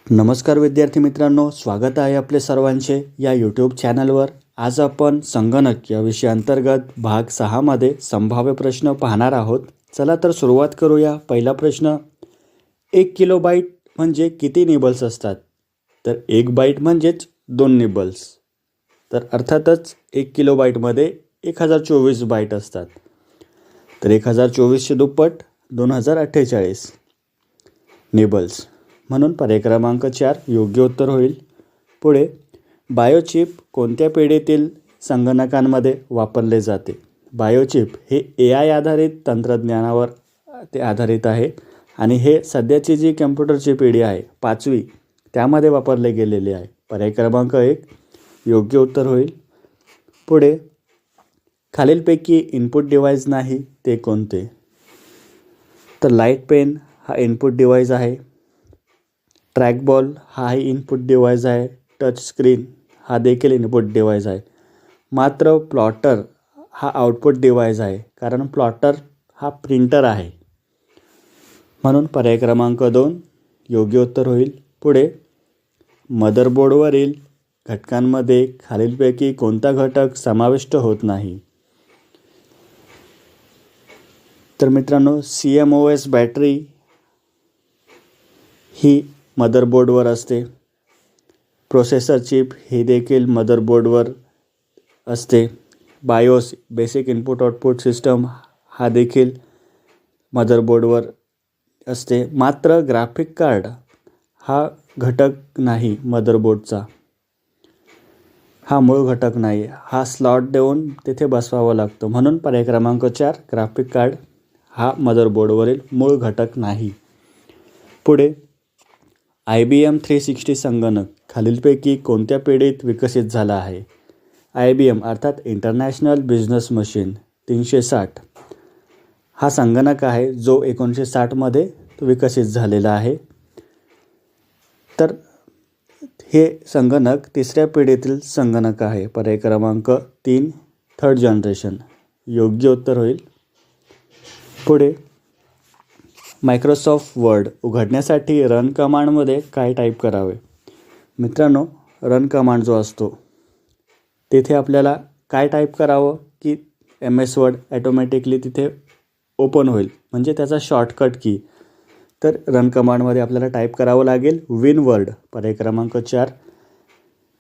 नमस्कार विद्यार्थी मित्रांनो, स्वागत आहे आपले सर्वांचे या यूट्यूब चॅनलवर। आज आपण संगणक या विषयाअंतर्गत भाग 6 मध्ये संभाव्य प्रश्न पाहणार आहोत। चला तर सुरुवात करूया। पहिला प्रश्न, 1 किलोबाईट म्हणजे किती निबल्स असतात? तर 1 बाईट म्हणजेच 2 निबल्स। तर अर्थातच 1 किलोबाईटमध्ये 1024 बाईट असतात। तर 1024 चे दुप्पट 2048 निबल्स, म्हणून पर्याय क्रमांक 4 योग्य उत्तर होईल। पुढे, बायोचिप कोणत्या पिढीतील संगणकांमध्ये वापरले जाते? बायोचिप हे AI आधारित तंत्रज्ञानावर ते आधारित आहे आणि हे सध्याची जी कम्प्युटरची पिढी आहे 5वी त्यामध्ये वापरले गेलेले आहे। पर्याय क्रमांक 1 योग्य उत्तर होईल। पुढे, खालीलपैकी इनपुट डिव्हाइस नाही ते कोणते? तर लाईट पेन हा इनपुट डिव्हाइस आहे, ट्रॅकबॉल हाही इनपुट डिव्हाइस आहे, टच स्क्रीन हा देखील इनपुट डिव्हाइस आहे। मात्र प्लॉटर हा आउटपुट डिव्हाइस आहे, कारण प्लॉटर हा प्रिंटर आहे, म्हणून पर्याय क्रमांक 2 योग्य उत्तर होईल। पुढे, मदरबोर्डवरील घटकांमध्ये खालीलपैकी कोणता घटक समाविष्ट होत नाही? तर मित्रांनो, CMOS बॅटरी ही मदरबोर्डवर असते। प्रोसेसर चिप ही देखील मदरबोर्डवर असते। BIOS basic input output system हा देखील मदरबोर्डवर असते। मात्र ग्राफिक कार्ड हा घटक नाही मदरबोर्डचा, हा मूळ घटक नाही, हा स्लॉट देऊन तिथे बसवावा लागतो, म्हणून पर्याय क्रमांक 4 ग्राफिक कार्ड हा मदरबोर्डवरील मूळ घटक नाही। पुढे, IBM 360 संगणक खालीलपैकी कोणत्या पिढीत विकसित झाला आहे? IBM अर्थात इंटरनॅशनल बिझनेस मशीन 360 हा संगणक आहे जो 1960 मध्ये विकसित झालेला आहे। तर हे संगणक 3ऱ्या पिढीतील संगणक आहे। पर्याय क्रमांक 3 थर्ड जनरेशन योग्य उत्तर होईल। पुढे, मायक्रोसॉफ्ट वर्ड उघडण्यासाठी रन कमांडमध्ये काय टाईप करावे? मित्रांनो, रन कमांड जो असतो तिथे आपल्याला काय टाईप करावं की MS वर्ड ॲटोमॅटिकली तिथे ओपन होईल, म्हणजे त्याचा शॉर्टकट की। तर रन कमांडमध्ये आपल्याला टाईप करावं लागेल विनवर्ड। पर्याय क्रमांक 4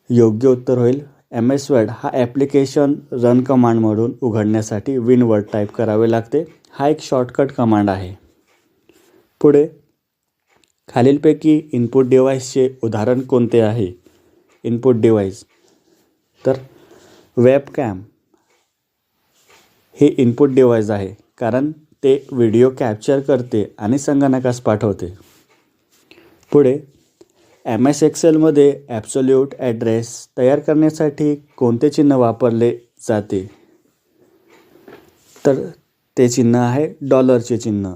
योग्य उत्तर होईल। MS वर्ड हा ॲप्लिकेशन रन कमांडमधून उघडण्यासाठी विनवर्ड टाईप करावे लागते, हा एक शॉर्टकट कमांड आहे। पुढे, खालीलपैकी इनपुट डिव्हाइसचे उदाहरण कोणते आहे? इनपुट डिव्हाइस, तर वेबकॅम हे इनपुट डिव्हाइस आहे, कारण ते व्हिडिओ कॅप्चर करते आणि संगणकास पाठवते। पुढे, MS एक्सेलमध्ये ॲब्सोल्यूट ॲड्रेस तयार करण्यासाठी कोणते चिन्ह वापरले जाते? तर ते चिन्ह आहे डॉलरचे चिन्ह।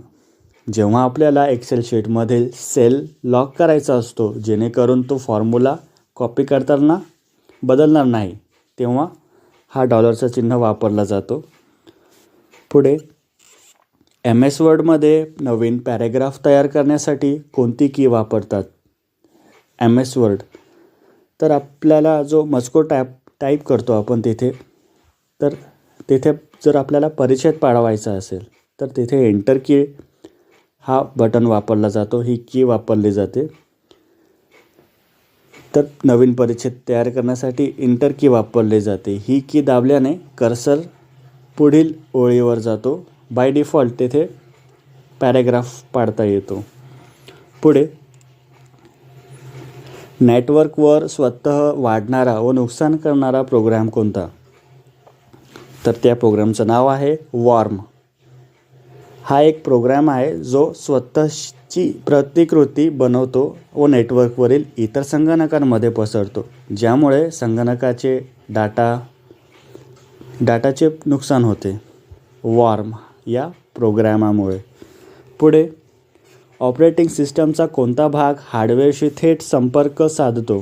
जेव्हा आपल्याला एक्सेल शीटमधील सेल लॉक करायचा असतो, जेणेकरून तो फॉर्म्युला कॉपी करताना बदलणार नाही, तेव्हा हा डॉलरचा चिन्ह वापरला जातो। पुढे, MS वर्डमध्ये नवीन पॅरेग्राफ तयार करण्यासाठी कोणती की वापरतात? MS वर्ड, तर आपल्याला जो मजकूर टाईप करतो आपण तिथे, तर तिथे जर आपल्याला परिच्छेद पाडवायचा असेल तर तिथे एंटर की हा बटन वापरला जातो, ही की वापरली जाते। तर नवीन परिच्छेद तयार करण्यासाठी एंटर की वापरली जाते, ही की दाबल्याने कर्सर पुढील ओळीवर जातो। बाय डिफॉल्ट तेथे पॅरेग्राफ पाडता येतो। पुढे, नेटवर्कवर स्वतः वाढणारा व नुकसान करणारा प्रोग्राम कोणता? तर त्या प्रोग्रामचं नाव आहे वॉर्म। हा एक प्रोग्राम आहे जो स्वतःची प्रतिकृती बनवतो व नेटवर्कवरील इतर संगणकांमध्ये पसरतो, ज्यामुळे संगणकाचे डाटाचे नुकसान होते वॉर्म या प्रोग्रामामुळे। पुढे, ऑपरेटिंग सिस्टमचा कोणता भाग हार्डवेअरशी थेट संपर्क साधतो?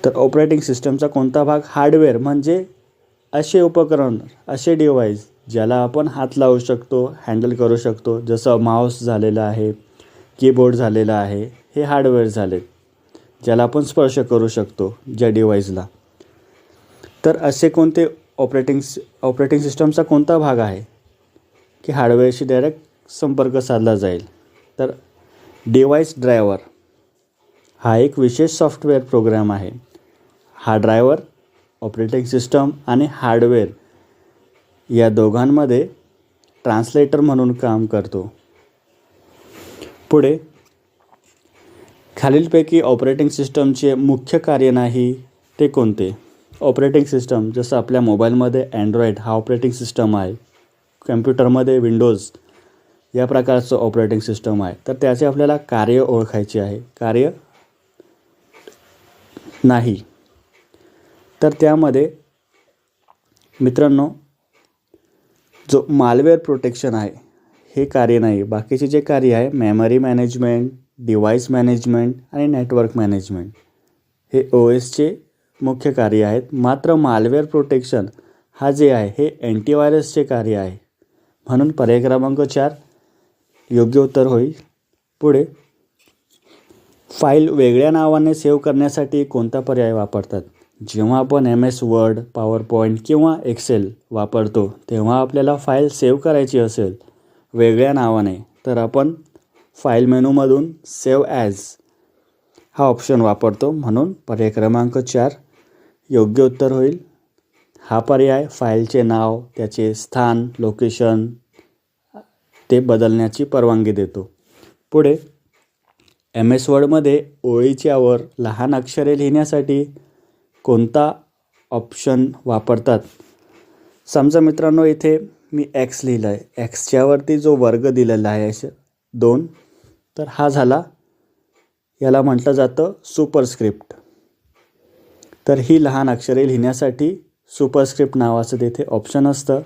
तर ऑपरेटिंग सिस्टमचा कोणता भाग हार्डवेअर म्हणजे असे उपकरण, असे डिव्हाइस ज्याला आपण हात लावू शकतो, हँडल करू शकतो, जसं माऊस झालेलं आहे, कीबोर्ड झालेलं आहे, हे हार्डवेअर झाले ज्याला आपण स्पर्श करू शकतो ज्या डिव्हाइसला. तर असे कोणते ऑपरेटिंग सिस्टमचा कोणता भाग आहे की हार्डवेअरशी डायरेक्ट संपर्क साधला जाईल? तर डिव्हाइस ड्रायव्हर हा एक विशेष सॉफ्टवेअर प्रोग्राम आहे. हा ड्रायव्हर ऑपरेटिंग सिस्टम आणि हार्डवेअर या दोघांमध्ये ट्रान्सलेटर म्हणून काम करतो. पुढे खालीलपैकी ऑपरेटिंग सिस्टमचे मुख्य कार्य नाही ते कोणते? ऑपरेटिंग सिस्टम जसं आपल्या मोबाईलमध्ये अँड्रॉईड हा ऑपरेटिंग सिस्टम आहे, कम्प्युटरमध्ये विंडोज या प्रकारचं ऑपरेटिंग सिस्टम आहे. तर त्याचे आपल्याला कार्य ओळखायचे आहे. कार्य नाही तर त्यामध्ये मित्रांनो जो मालवेअर प्रोटेक्शन आहे हे कार्य नाही. बाकीचे जे कार्य आहे मेमरी मॅनेजमेंट, डिव्हाइस मॅनेजमेंट आणि नेटवर्क मॅनेजमेंट हे OSचे मुख्य कार्य आहेत. मात्र मालवेअर प्रोटेक्शन हा जे आहे हे अँटीव्हायरसचे कार्य आहे. म्हणून पर्याय क्रमांक 4 योग्य उत्तर होईल. पुढे फाईल वेगळ्या नावाने सेव्ह करण्यासाठी कोणता पर्याय वापरतात? जेव्हा आपण MS वर्ड, पॉवरपॉईंट किंवा एक्सेल वापरतो तेव्हा आपल्याला फाईल सेव्ह करायची असेल वेगळ्या नावाने तर आपण फाईल मेनूमधून सेव्ह ॲज हा ऑप्शन वापरतो. म्हणून पर्याय क्रमांक 4 योग्य उत्तर होईल. हा पर्याय फाईलचे नाव, त्याचे स्थान, लोकेशन ते बदलण्याची परवानगी देतो. पुढे MS वर्डमध्ये ओळीच्या वर लहान अक्षरे लिहिण्यासाठी कोणता ऑप्शन वापरतात? समजा मित्रांनो इथे मी X लिहिलं आहे. Xच्यावरती जो वर्ग दिलेला आहे 2 तर हा झाला, याला म्हटलं जातं सुपरस्क्रिप्ट. तर ही लहान अक्षरे लिहिण्यासाठी सुपरस्क्रिप्ट नावाचं तिथे ऑप्शन असतं.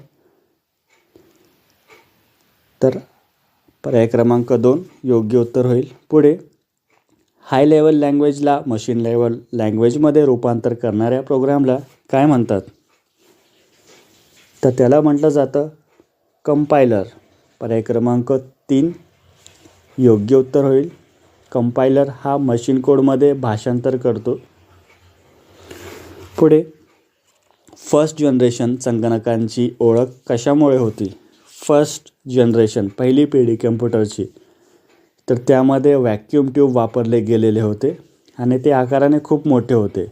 तर पर्याय क्रमांक 2 योग्य उत्तर होईल. पुढे हाय लेवल लँग्वेजला मशीन लेवल लँग्वेजमध्ये रूपांतर करणाऱ्या प्रोग्रामला काय म्हणतात? तर त्याला म्हटलं जातं कंपायलर. पर्याय क्रमांक 3 योग्य उत्तर होईल. कंपायलर हा मशीन कोडमध्ये भाषांतर करतो. पुढे फर्स्ट जनरेशन संगणकांची ओळख कशामुळे होती? फर्स्ट जनरेशन पहिली पिढी कम्प्युटरची तर त्यामध्ये व्हॅक्यूम ट्यूब वापरले गेलेले होते आणि ते आकाराने खूप मोठे होते.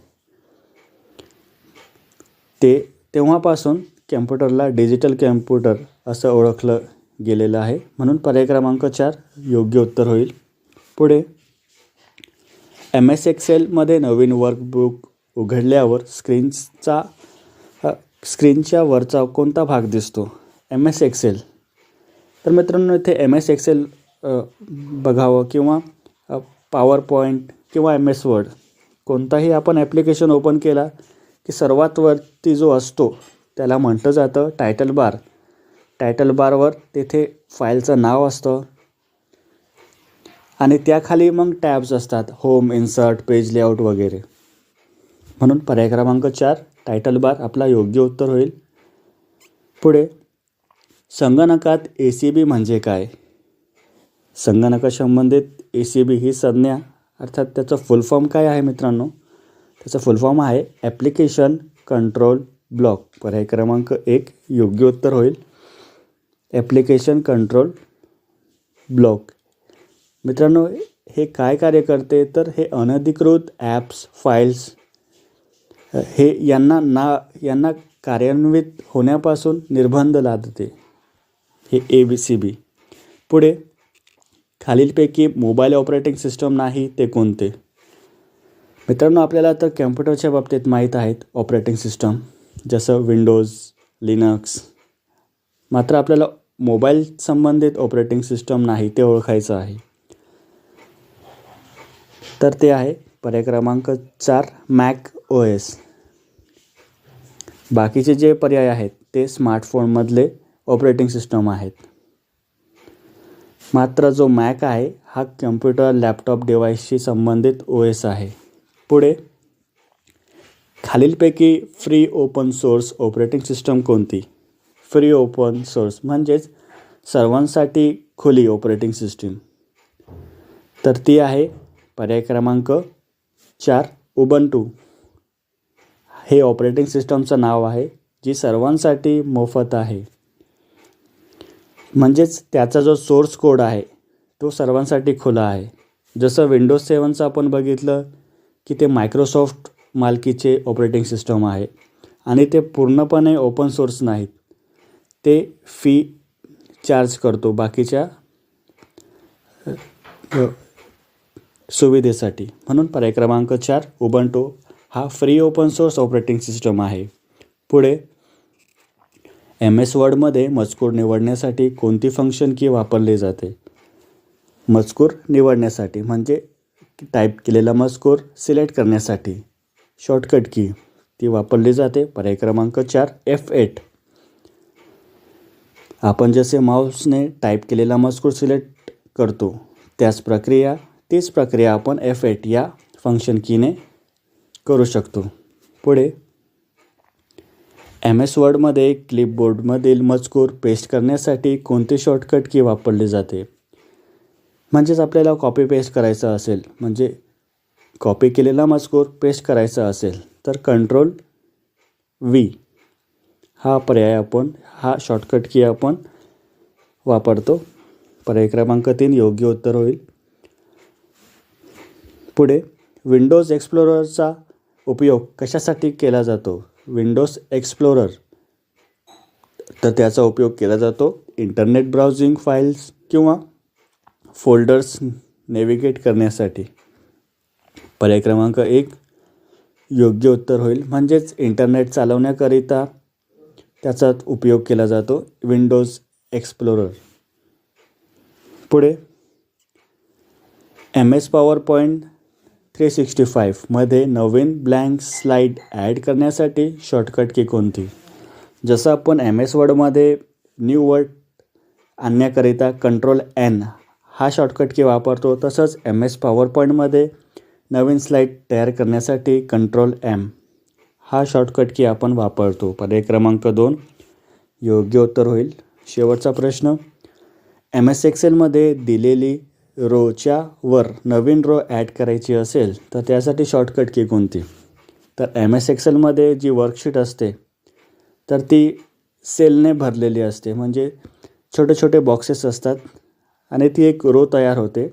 तेव्हापासून कम्प्युटरला डिजिटल कम्प्युटर असं ओळखलं गेलेलं आहे. म्हणून पर्याय क्रमांक 4 योग्य उत्तर होईल. पुढे MS एक्सेलमध्ये नवीन वर्कबुक उघडल्यावर स्क्रीनच्या वरचा कोणता भाग दिसतो? MS Excel. तर मित्रांनो इथे MS एक्सेल बघावं किंवा पॉवरपॉईंट किंवा MS वर्ड कोणताही आपण ॲप्लिकेशन ओपन केला की सर्वात वरती जो असतो त्याला म्हटलं जातं टायटल बार. टायटल बारवर तेथे फाईलचं नाव असतं आणि त्याखाली मग टॅब्स असतात, होम, इन्सर्ट, पेज लेआउट वगैरे. म्हणून पर्याय क्रमांक 4 टायटल बार आपला योग्य उत्तर होईल. पुढे संगणकात ACB म्हणजे काय? संगणकासंबंधित ACB ही संज्ञा अर्थात त्याचं फुल फॉर्म काय आहे मित्रांनो? त्याचं फुल फॉर्म आहे ॲप्लिकेशन कंट्रोल ब्लॉक. पर्याय क्रमांक 1 योग्य उत्तर होईल. Application control block. मित्रांनो हे काय कार्य करते? तर हे अनधिकृत ॲप्स, फाईल्स हे यांना कार्यान्वित होण्यापासून निर्बंध लादते. हे ACB. पुढे खालीलपैकी मोबाईल ऑपरेटिंग सिस्टम नाही ते कोणते? मित्रांनो आपल्याला तर कम्प्युटरच्या बाबतीत माहीत आहेत ऑपरेटिंग सिस्टम जसं विंडोज, लिनक्स. मात्र आपल्याला मोबाईल संबंधित ऑपरेटिंग सिस्टम नाही ते ओळखायचं आहे. तर ते आहे पर्याय क्रमांक 4 मॅक OS. बाकीचे जे पर्याय आहेत ते स्मार्टफोनमधले ऑपरेटिंग सिस्टम आहेत. मात्र जो मॅक आहे हा कम्प्युटर, लॅपटॉप डिव्हाइसशी संबंधित OS आहे. पुढे खालीलपैकी free open source operating system कोणती? फ्री ओपन सोर्स म्हणजेच सर्वांसाठी खुली ऑपरेटिंग सिस्टीम. तर ती आहे पर्याय क्रमांक 4 उबंटू. हे ऑपरेटिंग सिस्टमचं नाव आहे जी सर्वांसाठी मोफत आहे. म्हणजेच त्याचा जो सोर्स कोड आहे तो सर्वांसाठी खुला आहे. जसं विंडोज 7चं आपण बघितलं की ते मायक्रोसॉफ्ट मालकीचे ऑपरेटिंग सिस्टम आहे आणि ते पूर्णपणे ओपन सोर्स नाहीत. ते फी चार्ज करतो बाकीच्या सुविधेसाठी. म्हणून पर्याय क्रमांक 4 उबंटू हा free open source operating system आहे. पुढे MS वर्डमध्ये मजकूर निवडण्यासाठी कोणती फंक्शन की वापरली जाते? मजकूर निवडण्यासाठी म्हणजे टाईप केलेला मजकूर सिलेक्ट करण्यासाठी शॉर्टकट की ती वापरली जाते. पर्याय क्रमांक 4 F8. आपण जसे माऊसने टाईप केलेला मजकूर सिलेक्ट करतो तीच प्रक्रिया आपण F8 या फंक्शन कीने करू शकतो. पुढे MS वर्डमध्ये क्लिपबोर्डमधील मजकूर पेस्ट करण्यासाठी कोणती शॉर्टकट की वापरली जाते? म्हणजेच आपल्याला कॉपी पेस्ट करायचा असेल, म्हणजे कॉपी केलेला मजकूर पेस्ट करायचा असेल तर Ctrl+V हा शॉर्टकट की आपण वापरतो. पर्याय क्रमांक 3 योग्य उत्तर होईल. पुढे विंडोज एक्सप्लोररचा उपयोग कशासाठी केला जातो? विंडोज एक्सप्लोरर तर त्याचा उपयोग केला जातो इंटरनेट ब्राउझिंग, फाईल्स किंवा फोल्डर्स नेव्हिगेट करण्यासाठी. पर्याय क्रमांक 1 योग्य उत्तर होईल. म्हणजेच इंटरनेट चालवण्याकरिता त्याचा उपयोग केला जातो विंडोज एक्सप्लोरर. पुढे MS PowerPoint 365 मध्ये नवीन ब्लँक स्लाईड ॲड करण्यासाठी शॉर्टकट की कोणती? जसं आपण MS वर्डमध्ये न्यू वर्ड आणण्याकरिता Ctrl+N हा शॉर्टकट की वापरतो, तसंच MS PowerPointमध्ये नवीन स्लाईड तयार करण्यासाठी Ctrl+M हा शॉर्टकट की आपण वापरतो. पर्याय क्रमांक 2 योग्य उत्तर होईल. शेवटचा प्रश्न, MS एक्सेलमध्ये दिलेली रोच्या वर नवीन रो ॲड करायची असेल तर त्यासाठी शॉर्टकट की कोणती? तर MS एक्सेलमध्ये जी वर्कशीट असते तर ती सेलने भरलेली असते, म्हणजे छोटे छोटे बॉक्सेस असतात आणि ती एक रो तयार होते.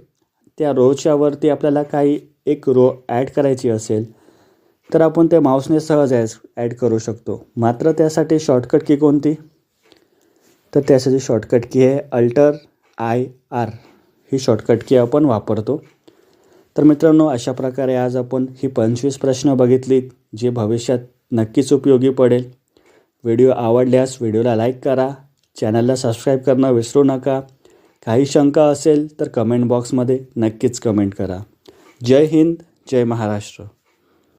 त्या रोच्या वरती आपल्याला काही एक रो ॲड करायची असेल तर आपण ते माऊसने सहज ॲड करू शकतो. मात्र त्यासाठी शॉर्टकट की कोणती? तर त्यासाठी शॉर्टकट की आहे Alt+IR ही शॉर्टकट की आपण वापरतो. तर मित्रांनो, अशा प्रकारे आज आपण ही 25 प्रश्न बघितलीत जे भविष्यात नक्कीच उपयोगी पडेल. व्हिडिओ आवडल्यास व्हिडिओला लाईक करा, चॅनलला सबस्क्राईब करणं विसरू नका. काही शंका असेल तर कमेंट बॉक्समध्ये नक्कीच कमेंट करा. जय हिंद, जय महाराष्ट्र.